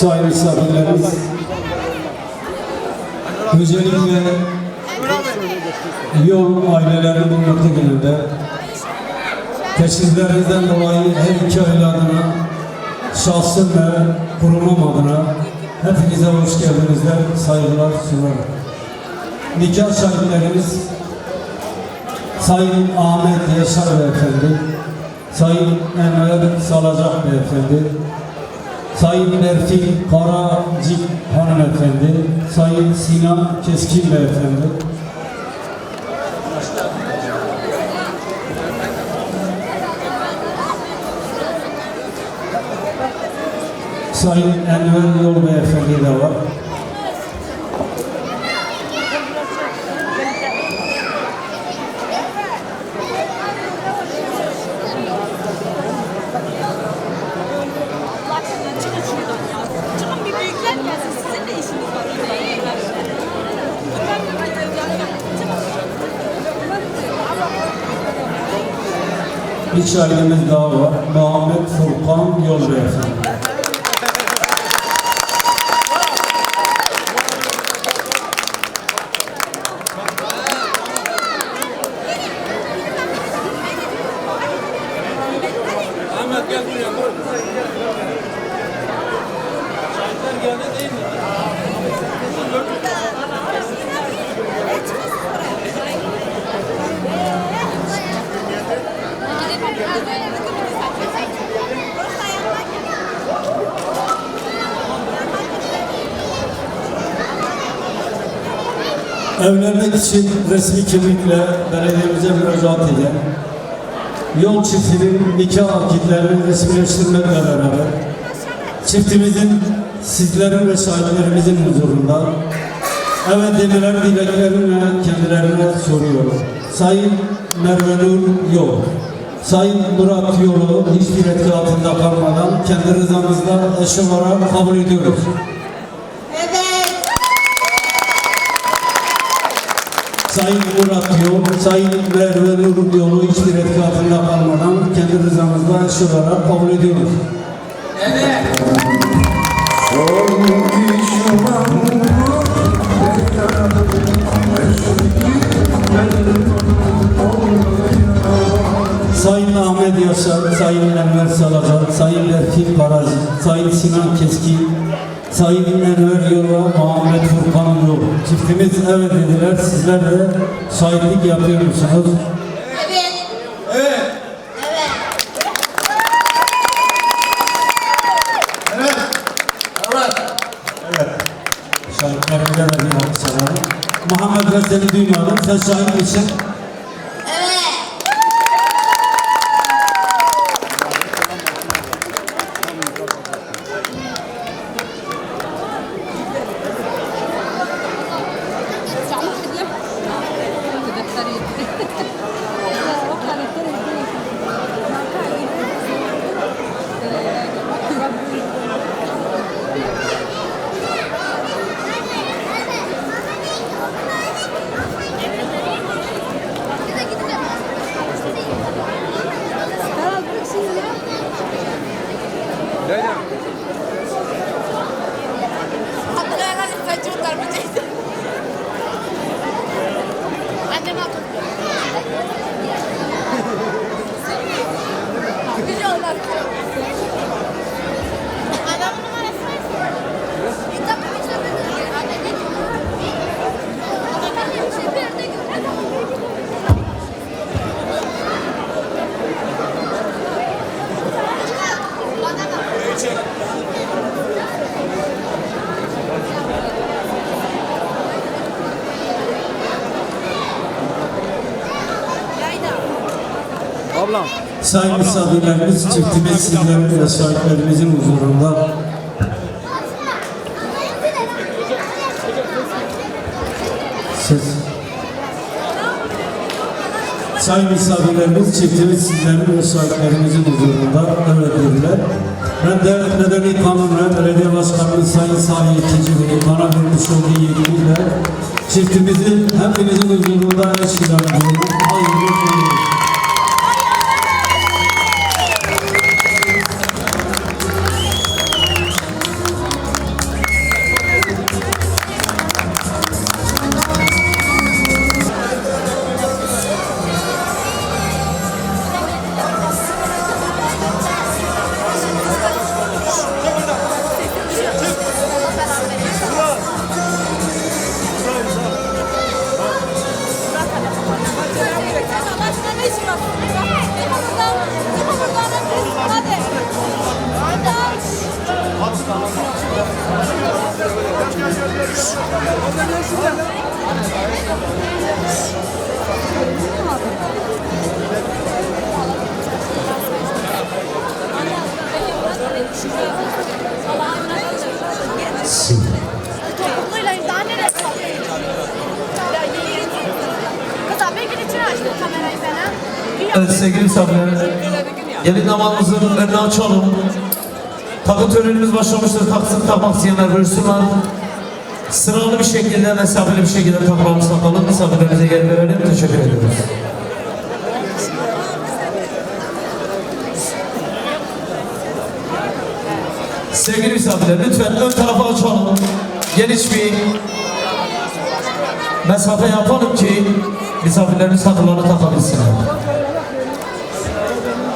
sayın misafirlerimiz, özellikle yol ailelerinin bu mutlu gününde teşriklerinizden dolayı her iki aile adına, şahsım ve kurumum adına hepinize hoş geldinizler, saygılar sunarım. Nikah şahitlerimiz Sayın Ahmet Yaşar Beyefendi, Sayın Enver Salacak Beyefendi, Sayın Berfin Karacik Hanımefendi, Sayın Sinan Keskin Beyefendi, Sayın Enver Yol Beyefendi de var. Çıkın bir büyükler gelsin, sizin de işiniz var. Bir şahidimiz daha var. Muhammed Furkan Yol Beyefendi. Ahmet gel buraya. Şahitler geldi değil mi? Evlenmek için resmi kimlikle belediyemize müracaat eden yol çiftinin nikah akitlerini resmileştirmekle beraber çiftimizin, sizlerin ve şahitlerimizin huzurunda evet denilen dileklerimle kendilerine soruyorum. Sayın Merve Nur Yol, Sayın Murat Yol'u hiçbir etki altında kalmadan kendi rızamızla eşi olarak kabul ediyoruz. Sayın Murat Yol, Sayın Merve Nur Yol'u hiçbir etki altında kalmadan kendi rızamızla eşi olarak kabul ediyoruz. Evet. Sayın Ahmet Yaşar, Sayın Enver Salacak, Sayın Berfin Karacik, Sayın Sinan Keskin, Sayın Enver Yol'a Muhammed Furkan Yol. Çiftimiz evet dediler, sizler de şahitlik yapıyor musunuz? Evet. Evet. Evet. Evet. Evet. Şahitlerimize de bir alkış alalım. Muhammed, ben seni duymadım, sen şahit misin? Annem haklı. Biliyorlar. Adamın numarası ne? Bir dakika bir şey dedi. Anne ne diyor? Bir şey nerede görüyor? Ablam. Sayın misafirlerimiz, çiftimiz sizlerin ve şahitlerimizin huzurunda Sayın misafirlerimiz, çiftimiz sizlerin ve şahitlerimizin huzurunda evet dediler. Ben de medeni kanunla belediye başkanımız Sayın Salih İkinci'nin bana vermiş olduğu yetkiyle çiftimizin hepinizin huzurunda eş ilan ediyorum. Hayırlı olsun. Evet sevgili misafirler, gelin damadımızın önüne açalım. Takı törenimiz başlamıştır. Takısını takmak isteyenler buyursunlar. Sıralı bir şekilde, mesafeli bir şekilde takılarımızı takalım. Misafirlerimize yer verelim. Teşekkür ediyoruz. Sevgili misafirler, lütfen ön tarafa açalım. Geniş bir mesafe yapalım ki misafirlerimiz takılarını takabilsinler.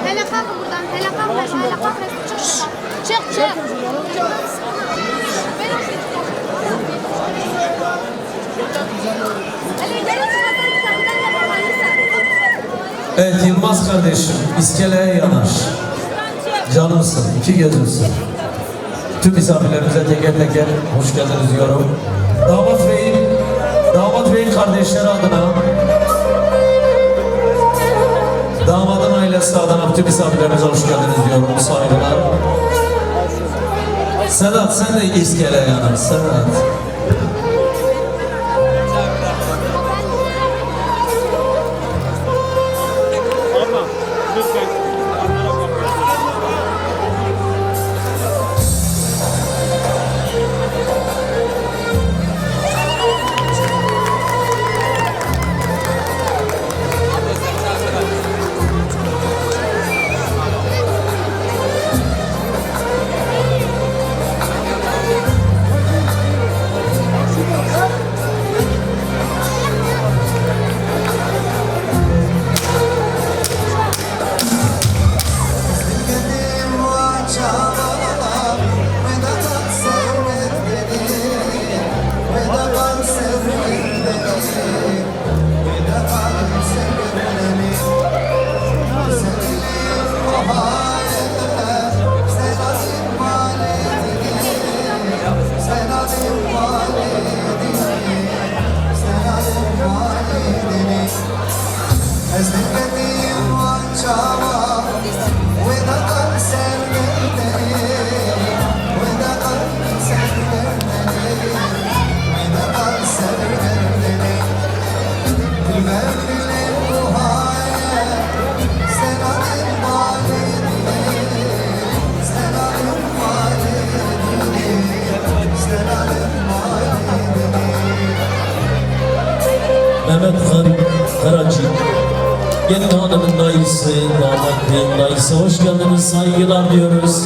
Hele kalk buradan. Hele kalk. Hele kalk. Çık. Çık. Hele geri çıkarsan kapıdan yapamayırsan. Evet Yılmaz kardeşim, iskeleye yanar. Canımsın, iki gözümsün. Tüm misafirlerimize teker teker hoş geldiniz diyorum. Damat Bey'in kardeşleri adına, damadın ailesi adına tüm misafirlerimize hoş geldiniz diyorum. Saygılar. Sedat sen de iskeleye yanar, Sedat. Mehmet Karacı, gelin hanımın dayısı, damat beyin dayısı, hoş geldiniz, saygılar diyoruz.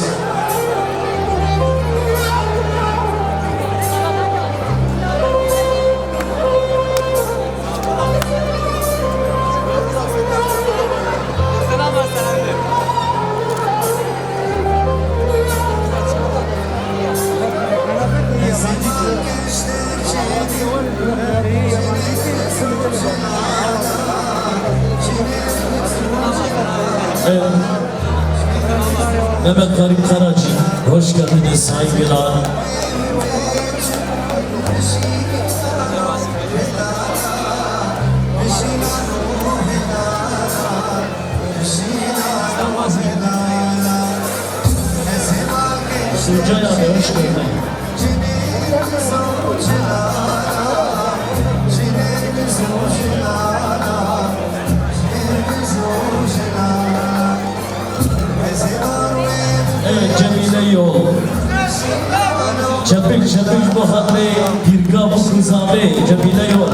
Evet. Mehmet Karacı, hoş geldiniz, saygılar. Sucay abi, hoş geldin. Evet, Cemile Yol. Çepik Mahalle, Pirga Bukuzade, Cemile Yol.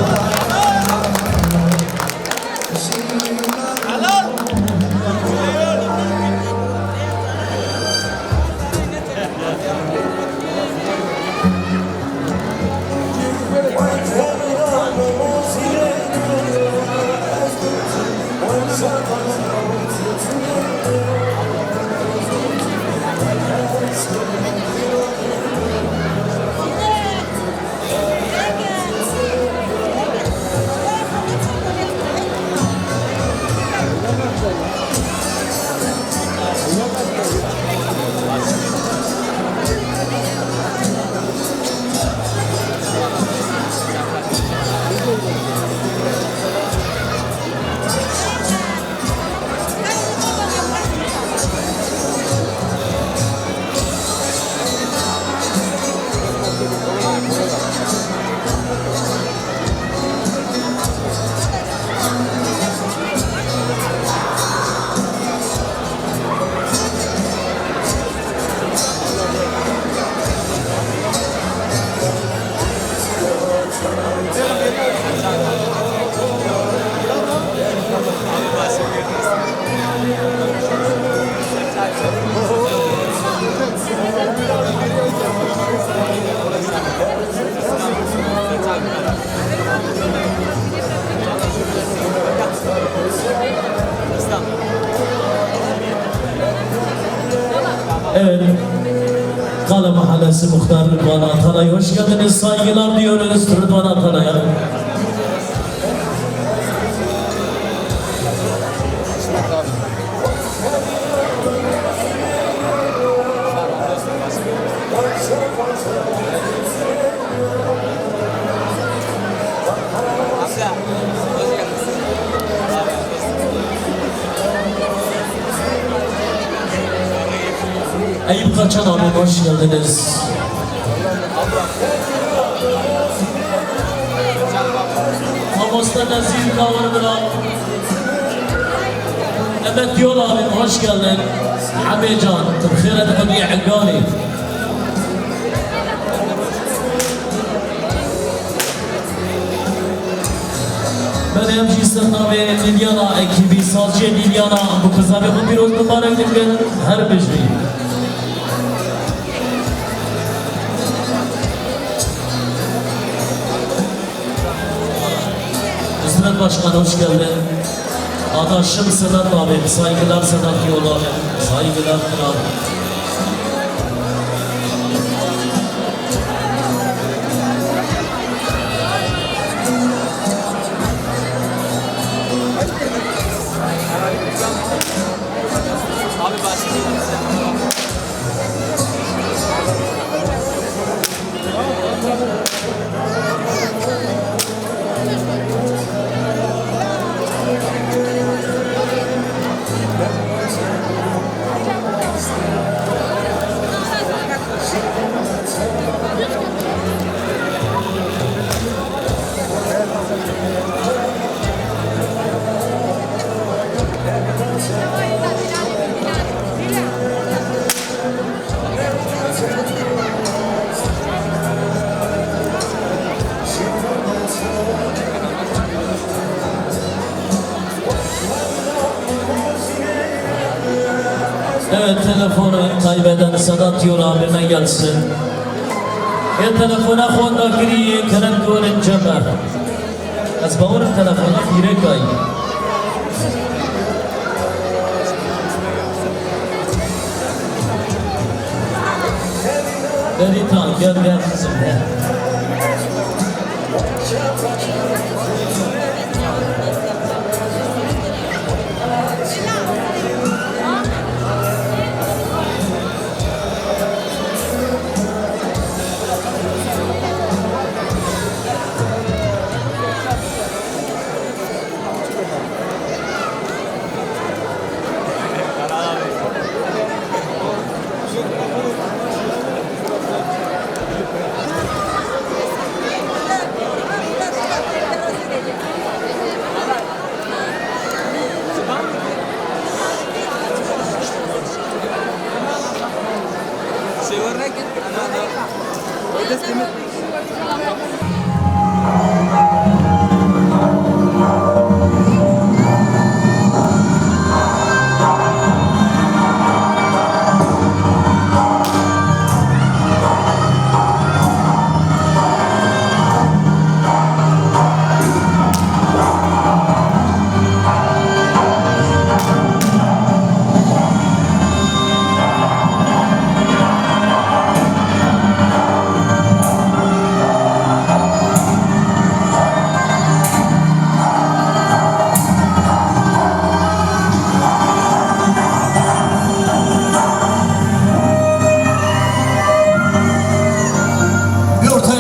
Evet. Kale Mahallesi Muhtar Rıdvan Atalay. Hoş geldiniz. Saygılar diyoruz Rıdvan Atalay'a. Eyüp Kaçan abi hoş geldiniz. Amos'ta Nazir Kavur'da Mehmet Yol abi hoş geldin. Hamican, Tıbkhiret Hadi Hakkani. Ben hemşi sırtname Lilyana ekibi, Salciye Lilyana, bu kıza ve bu bir oldu mübarek dinleyen her becri. Hüsmet Başkan hoş geldin. Adaşım Sedat abi, saygılar Sedat Yol abi, saygılar kral. Abi başlayalım. Evet, telefonu kaybeden Sedat Yol abime gelsin. Telefona khonda kiriye kenen korin ceber. Az bağırın telefona bire kay. Deritan gel kızım gel.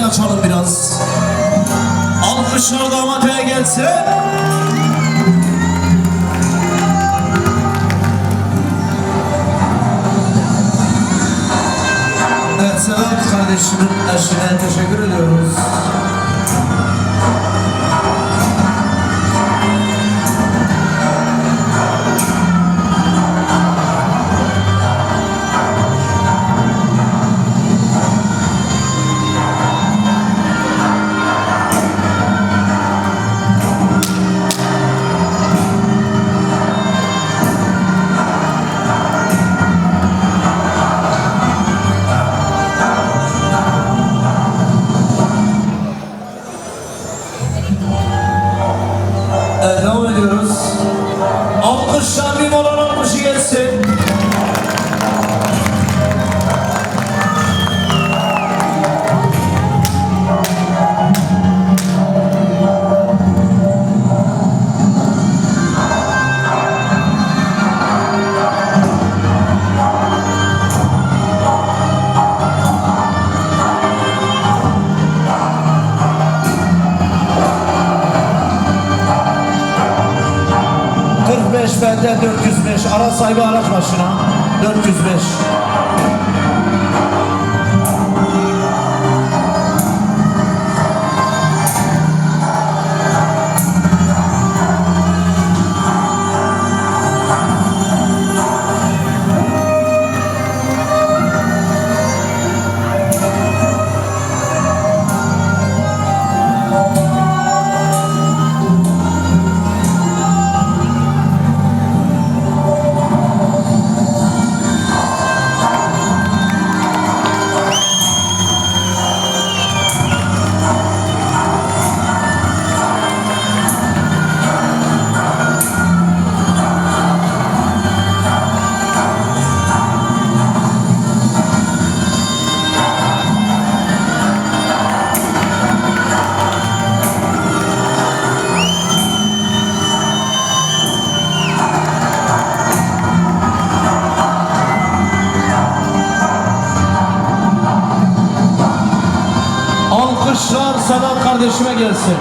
Açalım biraz. Alkışlar damat beye gelsin. Evet, Sedat kardeşimin eşine teşekkür ediyoruz. madde 405. Araç sahibi araç başına 405. Alkışlar Sedat kardeşime gelsin.